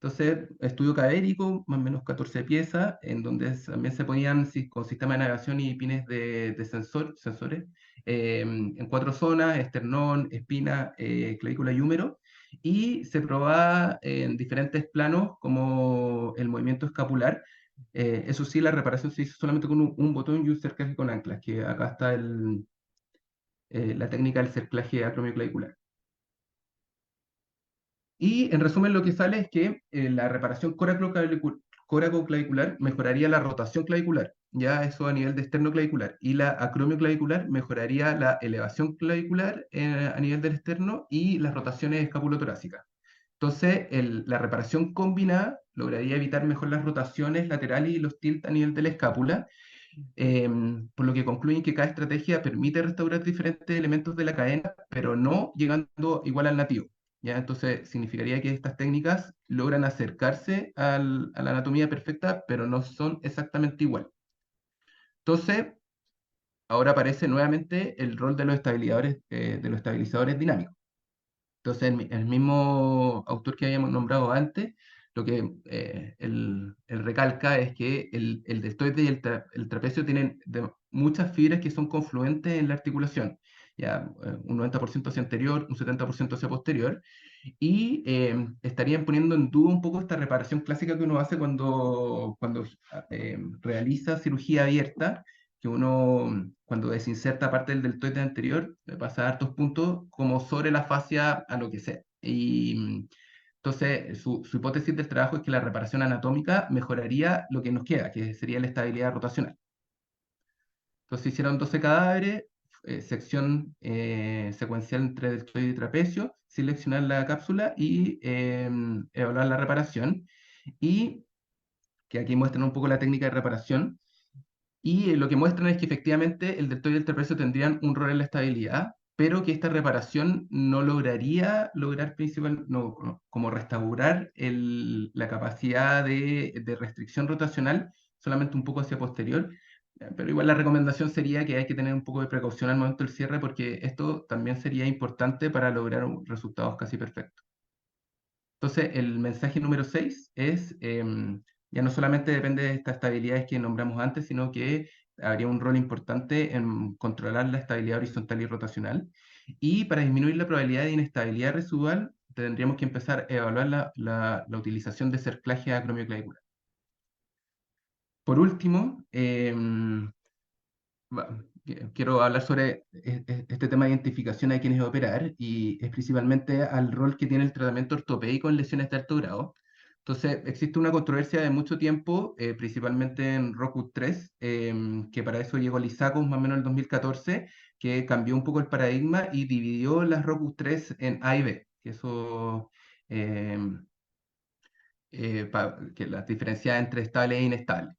Entonces, estudio cadérico, más o menos 14 piezas, en donde también se ponían con sistema de navegación y pines de sensores, en 4 zonas: esternón, espina, clavícula y húmero, y se probaba en diferentes planos como el movimiento escapular. Eso sí, la reparación se hizo solamente con un botón y un cercaje con anclas, que acá está la técnica del cerclaje acromioclavicular. Y en resumen lo que sale es que la reparación coracoclavicular mejoraría la rotación clavicular, ya eso a nivel de esternoclavicular, y la acromioclavicular mejoraría la elevación clavicular a nivel del externo y las rotaciones escapulotorácicas. Entonces, la reparación combinada lograría evitar mejor las rotaciones laterales y los tilt a nivel de la escápula, por lo que concluyen que cada estrategia permite restaurar diferentes elementos de la cadena, pero no llegando igual al nativo. ¿Ya? Entonces, significaría que estas técnicas logran acercarse a la anatomía perfecta, pero no son exactamente igual. Entonces, ahora aparece nuevamente el rol de los estabilizadores dinámicos. Entonces, el mismo autor que habíamos nombrado antes, lo que él recalca es que el deltoide y el trapecio tienen muchas fibras que son confluentes en la articulación, ya un 90% hacia anterior, un 70% hacia posterior, y estarían poniendo en duda un poco esta reparación clásica que uno hace cuando realiza cirugía abierta, que uno cuando desinserta parte del deltoide anterior pasa a hartos puntos como sobre la fascia a lo que sea. Y entonces su hipótesis del trabajo es que la reparación anatómica mejoraría lo que nos queda, que sería la estabilidad rotacional. Entonces hicieron 12 cadáveres, sección secuencial entre deltoide y trapecio, seleccionar la cápsula y evaluar la reparación. Y que aquí muestran un poco la técnica de reparación. Y lo que muestran es que efectivamente el deltoide y el trapecio tendrían un rol en la estabilidad, pero que esta reparación no lograría como restaurar la capacidad de restricción rotacional, solamente un poco hacia posterior, Pero igual la recomendación sería que hay que tener un poco de precaución al momento del cierre porque esto también sería importante para lograr resultados casi perfectos. Entonces, el mensaje número 6 es, ya no solamente depende de estas estabilidades que nombramos antes, sino que habría un rol importante en controlar la estabilidad horizontal y rotacional. Y para disminuir la probabilidad de inestabilidad residual, tendríamos que empezar a evaluar la utilización de cerclaje acromioclavicular. Por último, quiero hablar sobre este tema de identificación a quienes operar y es principalmente al rol que tiene el tratamiento ortopédico en lesiones de alto grado. Entonces, existe una controversia de mucho tiempo, principalmente en ROCUT 3, que para eso llegó Lisacos más o menos en el 2014, que cambió un poco el paradigma y dividió las ROCUT 3 en A y B, que eso, em, que las diferencia entre estable e inestable.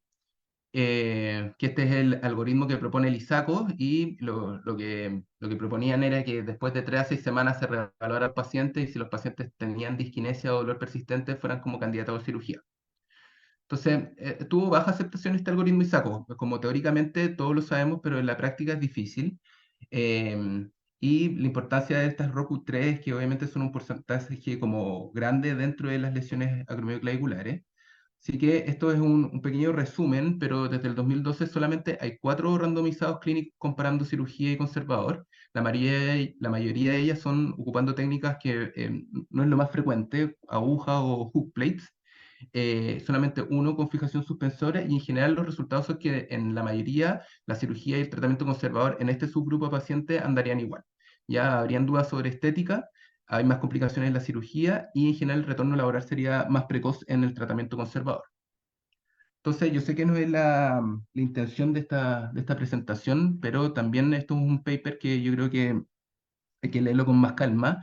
Que este es el algoritmo que propone el ISACO y lo que proponían era que después de 3 a 6 semanas se reevaluara al paciente y si los pacientes tenían disquinesia o dolor persistente fueran como candidatos a cirugía. Entonces, tuvo baja aceptación este algoritmo ISACO, como teóricamente todos lo sabemos, pero en la práctica es difícil. Eh, y la importancia de estas ROCU3, que obviamente son un porcentaje como grande dentro de las lesiones acromioclaviculares. Así que esto es un pequeño resumen, pero desde el 2012 solamente hay 4 randomizados clínicos comparando cirugía y conservador. La mayoría de ellas son ocupando técnicas que no es lo más frecuente, aguja o hook plates. Solamente uno con fijación suspensora y en general los resultados son que en la mayoría la cirugía y el tratamiento conservador en este subgrupo de pacientes andarían igual. Ya habrían dudas sobre estética, hay más complicaciones en la cirugía y en general el retorno laboral sería más precoz en el tratamiento conservador. Entonces, yo sé que no es la intención de esta presentación, pero también esto es un paper que yo creo que hay que leerlo con más calma.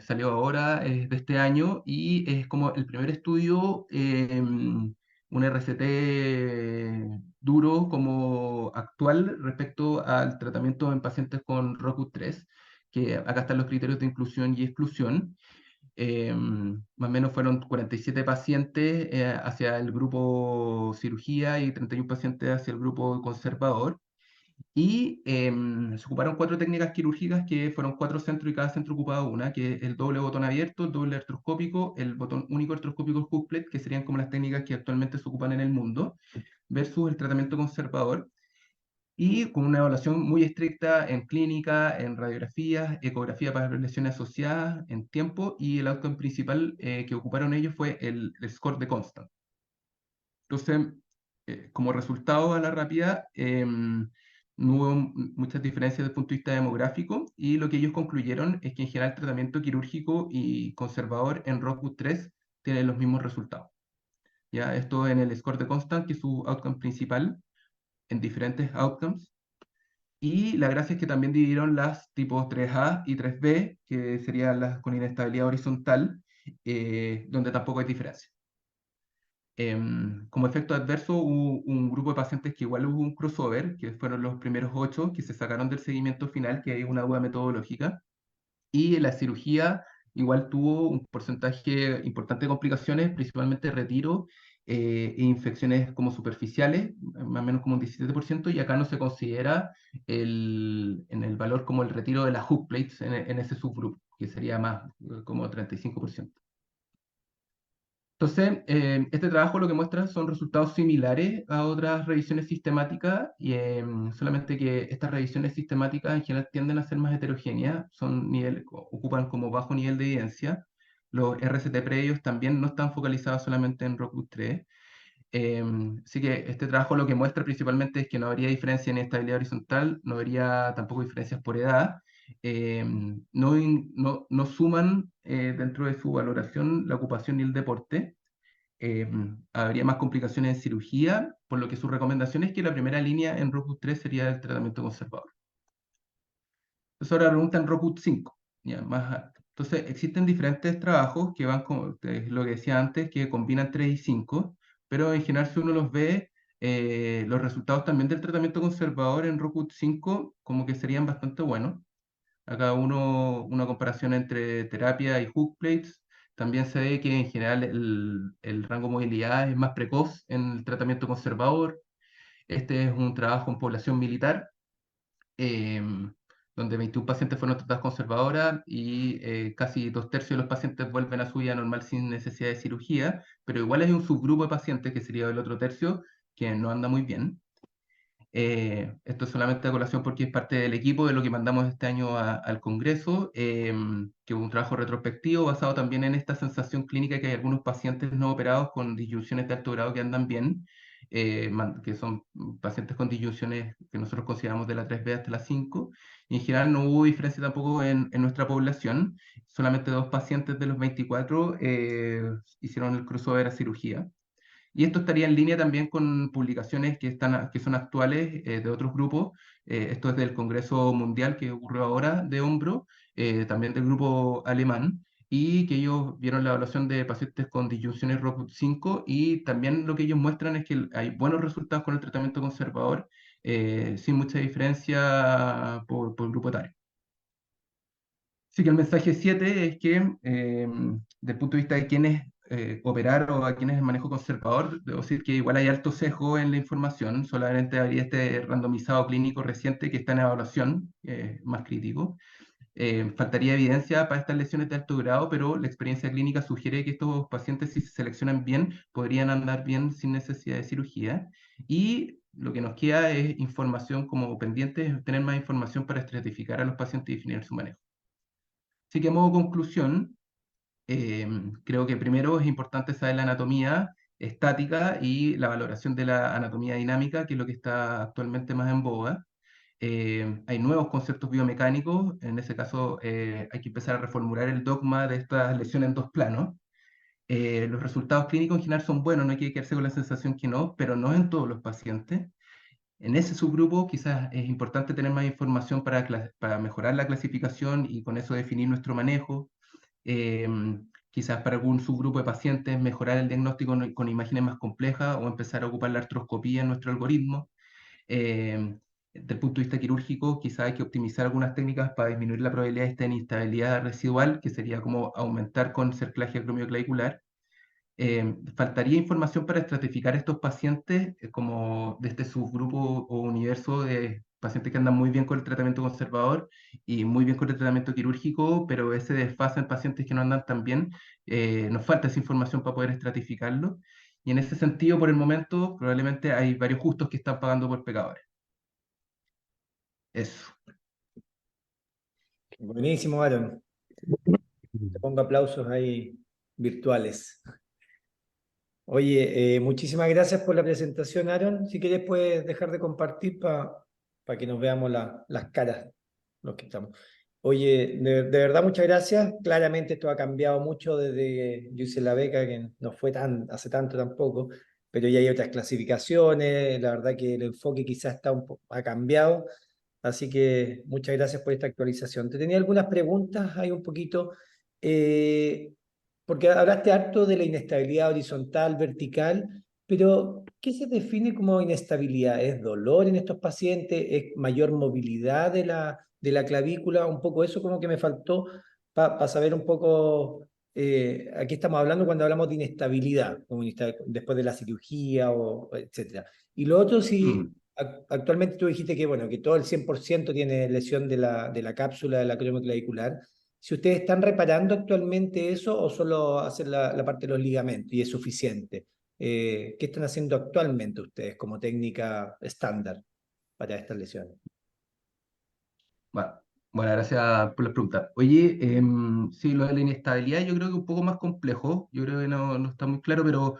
Salió ahora, es de este año, y es como el primer estudio, un RCT duro como actual respecto al tratamiento en pacientes con ROCU3, que acá están los criterios de inclusión y exclusión. Más o menos fueron 47 pacientes hacia el grupo cirugía y 31 pacientes hacia el grupo conservador. Y se ocuparon 4 técnicas quirúrgicas que fueron 4 centros y cada centro ocupaba una, que es el doble botón abierto, el doble artroscópico, el botón único artroscópico, el hookplate, que serían como las técnicas que actualmente se ocupan en el mundo, versus el tratamiento conservador y con una evaluación muy estricta en clínica, en radiografías, ecografía para lesiones asociadas, en tiempo, y el outcome principal que ocuparon ellos fue el score de Constant. Entonces, como resultado a la rápida, no hubo muchas diferencias desde el punto de vista demográfico, y lo que ellos concluyeron es que en general el tratamiento quirúrgico y conservador en ROCU 3 tiene los mismos resultados. ¿Ya? Esto en el score de Constant, que es su outcome principal, en diferentes outcomes. Y la gracia es que también dividieron las tipos 3A y 3B, que serían las con inestabilidad horizontal, donde tampoco hay diferencia. Como efecto adverso, hubo un grupo de pacientes que igual hubo un crossover, que fueron los primeros 8 que se sacaron del seguimiento final, que hay una duda metodológica. Y la cirugía igual tuvo un porcentaje importante de complicaciones, principalmente retiro e infecciones como superficiales, más o menos como un 17%, y acá no se considera en el valor como el retiro de las hook plates en ese subgrupo, que sería más como 35%. Entonces, este trabajo lo que muestra son resultados similares a otras revisiones sistemáticas, y solamente que estas revisiones sistemáticas en general tienden a ser más heterogéneas, ocupan como bajo nivel de evidencia. Los RCT previos también no están focalizados solamente en ROCUS 3. Así que este trabajo lo que muestra principalmente es que no habría diferencia en estabilidad horizontal, no habría tampoco diferencias por edad, no suman dentro de su valoración la ocupación y el deporte. Habría más complicaciones en cirugía, por lo que su recomendación es que la primera línea en ROCUT 3 sería el tratamiento conservador. Entonces ahora preguntan ROCUT 5. Ya, entonces existen diferentes trabajos que van con lo que decía antes, que combinan 3 y 5, pero en general si uno los ve, los resultados también del tratamiento conservador en ROCUT 5 como que serían bastante buenos. Acá una comparación entre terapia y hook plates. También se ve que en general el rango de movilidad es más precoz en el tratamiento conservador. Este es un trabajo en población militar, em, donde 21 pacientes fueron tratados conservadoras y casi 2/3 de los pacientes vuelven a su vida normal sin necesidad de cirugía, pero igual hay un subgrupo de pacientes, que sería el otro tercio, que no anda muy bien. Esto es solamente a colación porque es parte del equipo de lo que mandamos este año al Congreso, que es un trabajo retrospectivo basado también en esta sensación clínica que hay algunos pacientes no operados con disyunciones de alto grado que andan bien, que son pacientes con disyunciones que nosotros consideramos de la 3B hasta la 5, y en general no hubo diferencia tampoco en nuestra población, solamente 2 pacientes de los 24 hicieron el crossover a cirugía. Y esto estaría en línea también con publicaciones que son actuales de otros grupos. Esto es del Congreso Mundial que ocurrió ahora de hombro, también del grupo alemán, y que ellos vieron la evaluación de pacientes con disyunciones ROP 5 y también lo que ellos muestran es que hay buenos resultados con el tratamiento conservador, sin mucha diferencia por grupo etario. Así que el mensaje 7 es que, desde el punto de vista de quienes operar o a quienes el manejo conservador, debo decir que igual hay alto sesgo en la información, solamente habría este randomizado clínico reciente que está en evaluación, más crítico. Faltaría evidencia para estas lesiones de alto grado, pero la experiencia clínica sugiere que estos pacientes, si se seleccionan bien, podrían andar bien sin necesidad de cirugía. Y lo que nos queda es información como pendiente, es tener más información para estratificar a los pacientes y definir su manejo. Así que a modo conclusión, creo que primero es importante saber la anatomía estática y la valoración de la anatomía dinámica, que es lo que está actualmente más en boga. Hay nuevos conceptos biomecánicos, en ese caso hay que empezar a reformular el dogma de esta lesión en dos planos. Los resultados clínicos en general son buenos, no hay que quedarse con la sensación que no, pero no en todos los pacientes. En ese subgrupo quizás es importante tener más información para mejorar la clasificación y con eso definir nuestro manejo. Quizás para algún subgrupo de pacientes mejorar el diagnóstico con imágenes más complejas o empezar a ocupar la artroscopía en nuestro algoritmo. Desde el punto de vista quirúrgico, quizás hay que optimizar algunas técnicas para disminuir la probabilidad de esta inestabilidad residual, que sería como aumentar con cerclaje acromioclavicular. Faltaría información para estratificar estos pacientes como de este subgrupo o universo de pacientes que andan muy bien con el tratamiento conservador y muy bien con el tratamiento quirúrgico, pero ese desfase en pacientes que no andan tan bien, nos falta esa información para poder estratificarlo. Y en ese sentido, por el momento, probablemente hay varios justos que están pagando por pecadores. Eso. Buenísimo, Aaron. Te pongo aplausos ahí virtuales. Oye, muchísimas gracias por la presentación, Aaron. Si quieres, puedes dejar de compartir para que nos veamos las caras, los que estamos. Oye, de verdad, muchas gracias. Claramente esto ha cambiado mucho desde yo hice la beca, que no fue hace tanto tampoco, pero ya hay otras clasificaciones. La verdad que el enfoque quizás ha cambiado. Así que muchas gracias por esta actualización. Te tenía algunas preguntas ahí un poquito. Eh, Porque hablaste harto de la inestabilidad horizontal, vertical, pero ¿qué se define como inestabilidad? ¿Es dolor en estos pacientes? ¿Es mayor movilidad de la clavícula? Un poco eso como que me faltó para saber un poco a qué estamos hablando cuando hablamos de inestabilidad, como después de la cirugía o etcétera. Y lo otro, si Mm. actualmente tú dijiste que, bueno, que todo el 100% tiene lesión de la cápsula de la cromoclavicular. Si ustedes están reparando actualmente eso o solo hacen la parte de los ligamentos y es suficiente. ¿Qué están haciendo actualmente ustedes como técnica estándar para estas lesiones? Bueno, bueno, gracias por la pregunta. Oye, sí, lo de la inestabilidad yo creo que es un poco más complejo, yo creo que no está muy claro, pero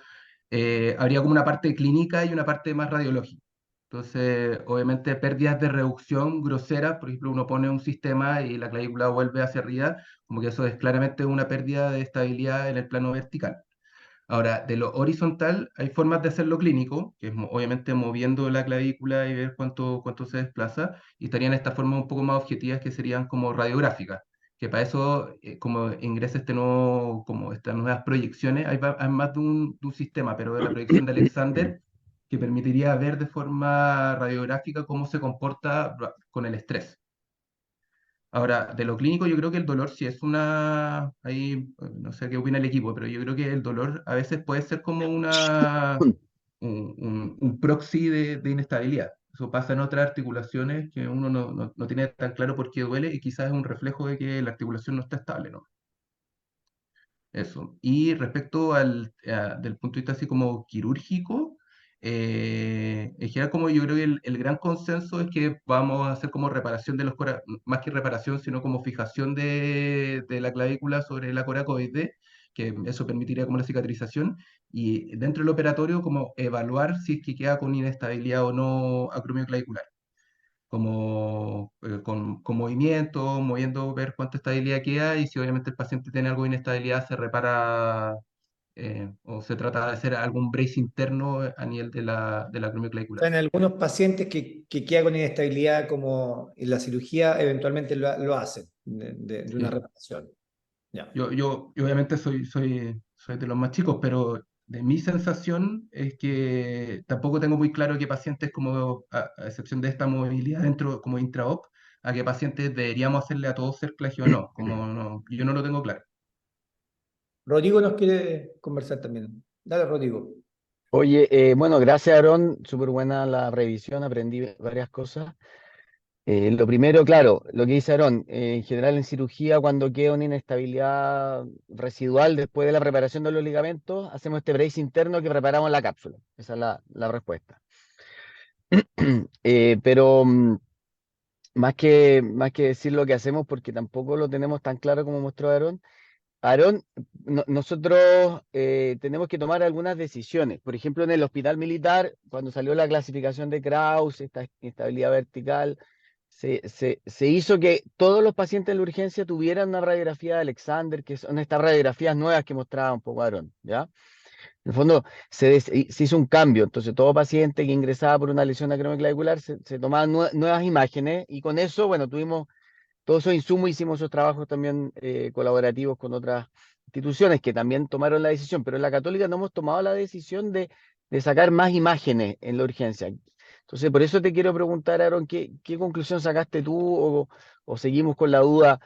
habría como una parte clínica y una parte más radiológica. Entonces, obviamente, pérdidas de reducción groseras, por ejemplo, uno pone un sistema y la clavícula vuelve hacia arriba, como que eso es claramente una pérdida de estabilidad en el plano vertical. Ahora, de lo horizontal, hay formas de hacerlo clínico, que es obviamente moviendo la clavícula y ver cuánto se desplaza, y estarían estas formas un poco más objetivas que serían como radiográficas, que para eso, como ingresa este nuevo, como estas nuevas proyecciones, hay más de un sistema, pero de la proyección de Alexander, que permitiría ver de forma radiográfica cómo se comporta con el estrés. Ahora, de lo clínico, yo creo que el dolor sí es ahí, no sé qué opina el equipo, pero yo creo que el dolor a veces puede ser como un proxy de inestabilidad. Eso pasa en otras articulaciones que uno no tiene tan claro por qué duele y quizás es un reflejo de que la articulación no está estable, ¿no? Eso. Y respecto del punto de vista así como quirúrgico, en general como yo creo que el gran consenso es que vamos a hacer como reparación de más que reparación, sino como fijación de la clavícula sobre la coracoide, que eso permitiría como la cicatrización, y dentro del operatorio como evaluar si es que queda con inestabilidad o no acromio clavicular como con movimiento, moviendo, ver cuánta estabilidad queda y si obviamente el paciente tiene algo de inestabilidad, se repara o se trata de hacer algún brace interno a nivel de la acromio O clavicular. sea, en algunos pacientes que queda con inestabilidad como en la cirugía, eventualmente lo hacen de una Sí. reparación. Ya. Yo obviamente soy de los más chicos, pero de mi sensación es que tampoco tengo muy claro qué pacientes, como a excepción de esta movilidad dentro, como intraop, a qué pacientes deberíamos hacerle a todos cerclagio o no, como no, yo no lo tengo claro. Rodrigo nos quiere conversar también. Dale, Rodrigo. Oye, bueno, gracias, Aarón. Súper buena la revisión, aprendí varias cosas. Lo primero, claro, lo que dice Aarón, en general en cirugía, cuando queda una inestabilidad residual después de la preparación de los ligamentos, hacemos este brace interno que preparamos la cápsula. Esa es la respuesta. Pero más que decir lo que hacemos, porque tampoco lo tenemos tan claro como mostró Aarón, nosotros tenemos que tomar algunas decisiones. Por ejemplo, en el hospital militar, cuando salió la clasificación de Kraus, esta estabilidad vertical, se hizo que todos los pacientes en la urgencia tuvieran una radiografía de Alexander, que son estas radiografías nuevas que mostraba un poco Aarón, ¿ya? En el fondo se hizo un cambio, entonces todo paciente que ingresaba por una lesión acromioclavicular se tomaban nuevas imágenes y con eso, bueno, tuvimos todos esos insumos, hicimos esos trabajos también colaborativos con otras instituciones que también tomaron la decisión, pero en la Católica no hemos tomado la decisión de sacar más imágenes en la urgencia. Entonces, por eso te quiero preguntar, Aaron, ¿qué conclusión sacaste tú o seguimos con la duda?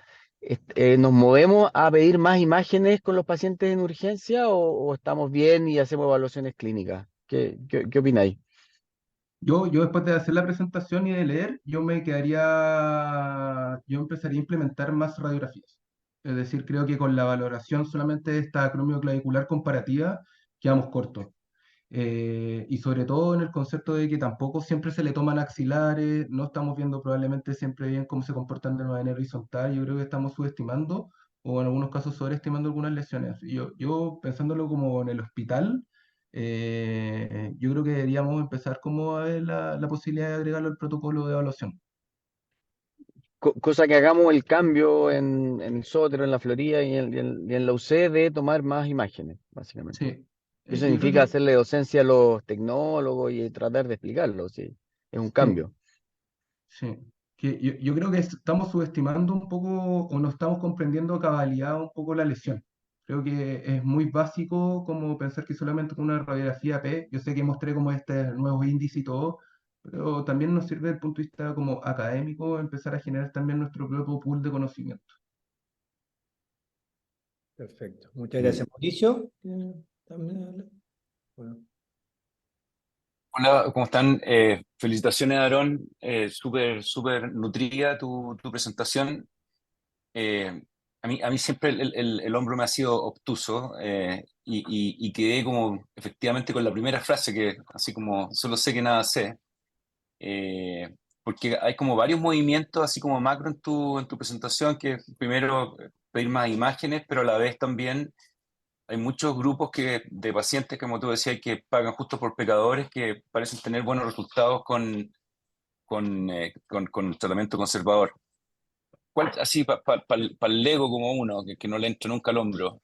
¿Nos movemos a pedir más imágenes con los pacientes en urgencia o estamos bien y hacemos evaluaciones clínicas? ¿Qué opináis? Yo después de hacer la presentación y de leer, yo empezaría a implementar más radiografías. Es decir, creo que con la valoración solamente de esta acromio clavicular comparativa quedamos cortos. Y sobre todo en el concepto de que tampoco siempre se le toman axilares, no estamos viendo probablemente siempre bien cómo se comportan de manera horizontal, yo creo que estamos subestimando o en algunos casos sobreestimando algunas lesiones. Yo pensándolo como en el hospital, yo creo que deberíamos empezar como a ver la posibilidad de agregarlo al protocolo de evaluación. Cosa que hagamos el cambio en el Sotero, en la Florida y en la UC de tomar más imágenes, básicamente. Sí, Eso yo creo significa que hacerle docencia a los tecnólogos y tratar de explicarlo, sí. Es un sí. cambio. Sí, que yo creo que estamos subestimando un poco o no estamos comprendiendo a cabalidad un poco la lesión. Creo que es muy básico como pensar que solamente con una radiografía P, yo sé que mostré como este nuevos índices y todo, pero también nos sirve desde el punto de vista como académico empezar a generar también nuestro propio pool de conocimiento. Perfecto. Muchas Mm. gracias, Mauricio. También habla. Bueno. Hola, ¿cómo están? Felicitaciones, Aarón. Súper, súper nutrida tu presentación. Eh, a mí siempre el hombro me ha sido obtuso y quedé como efectivamente con la primera frase que así como solo sé que nada sé. Porque hay como varios movimientos así como macro en tu presentación que primero pedir más imágenes, pero a la vez también hay muchos grupos de pacientes, como tú decías, que pagan justo por pecadores, que parecen tener buenos resultados con tratamiento conservador. Así, para el Lego como uno, que no le entra nunca al hombro,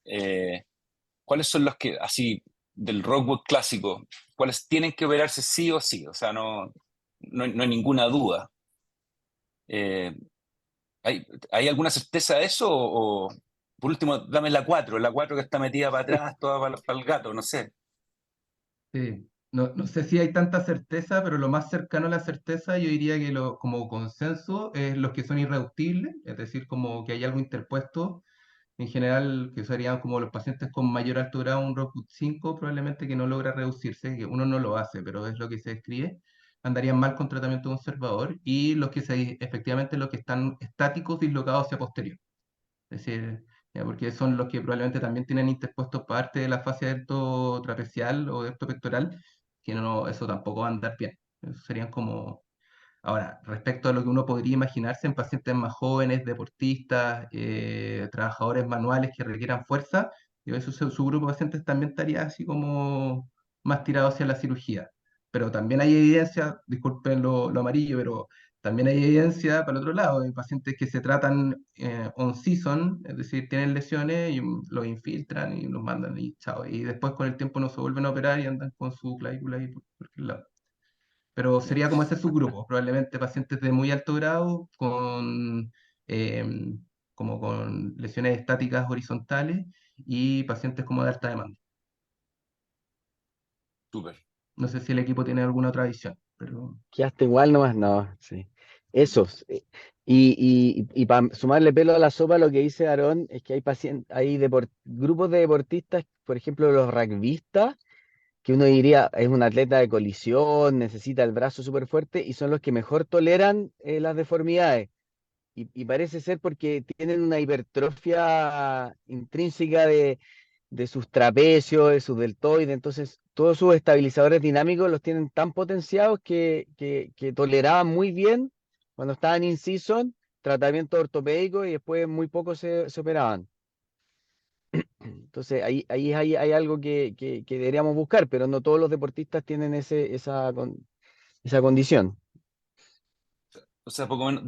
¿cuáles son los que, así, del Rockwood clásico, cuáles tienen que operarse sí o sí? O sea, no hay ninguna duda. Eh, ¿hay alguna certeza de eso? Por último, dame la 4 que está metida para atrás, toda para el gato, no sé. Sí. No sé si hay tanta certeza, pero lo más cercano a la certeza yo diría que como consenso es los que son irreductibles, es decir, como que hay algo interpuesto En general, que serían como los pacientes con mayor alto grado, un ROCK 5, probablemente que no logra reducirse, que uno no lo hace, pero es lo que se describe, andarían mal con tratamiento conservador, y efectivamente los que están estáticos dislocados hacia posterior. Es decir, ya, porque son los que probablemente también tienen interpuestos parte de la fascia trapezial o pectoral, que no, eso tampoco va a andar bien. Eso serían como... Ahora, respecto a lo que uno podría imaginarse en pacientes más jóvenes, deportistas, trabajadores manuales que requieran fuerza, yo eso, su grupo de pacientes también estaría así como más tirado hacia la cirugía. Pero también hay evidencia, disculpen lo amarillo, pero también hay evidencia para el otro lado, de pacientes que se tratan on season, es decir, tienen lesiones y los infiltran y los mandan y chao. Y después con el tiempo no se vuelven a operar y andan con su clavícula ahí por aquel lado. Pero Ya. sería como ese subgrupo, probablemente pacientes de muy alto grado em, como con lesiones estáticas horizontales y pacientes como de alta demanda. Súper. No sé si el equipo tiene alguna otra visión, pero Quedaste igual nomás, no, sí. Esos. Y para sumarle pelo a la sopa, lo que dice Aarón es que hay grupos de deportistas, por ejemplo, los rugbyistas, que uno diría es un atleta de colisión, necesita el brazo súper fuerte, y son los que mejor toleran las deformidades. Y parece ser porque tienen una hipertrofia intrínseca de sus trapecios, de sus deltoides, entonces todos sus estabilizadores dinámicos los tienen tan potenciados que toleraban muy bien cuando estaban in season, tratamiento ortopédico, y después muy poco se operaban. Entonces hay algo que deberíamos buscar, pero no todos los deportistas tienen esa condición. O sea, poco menos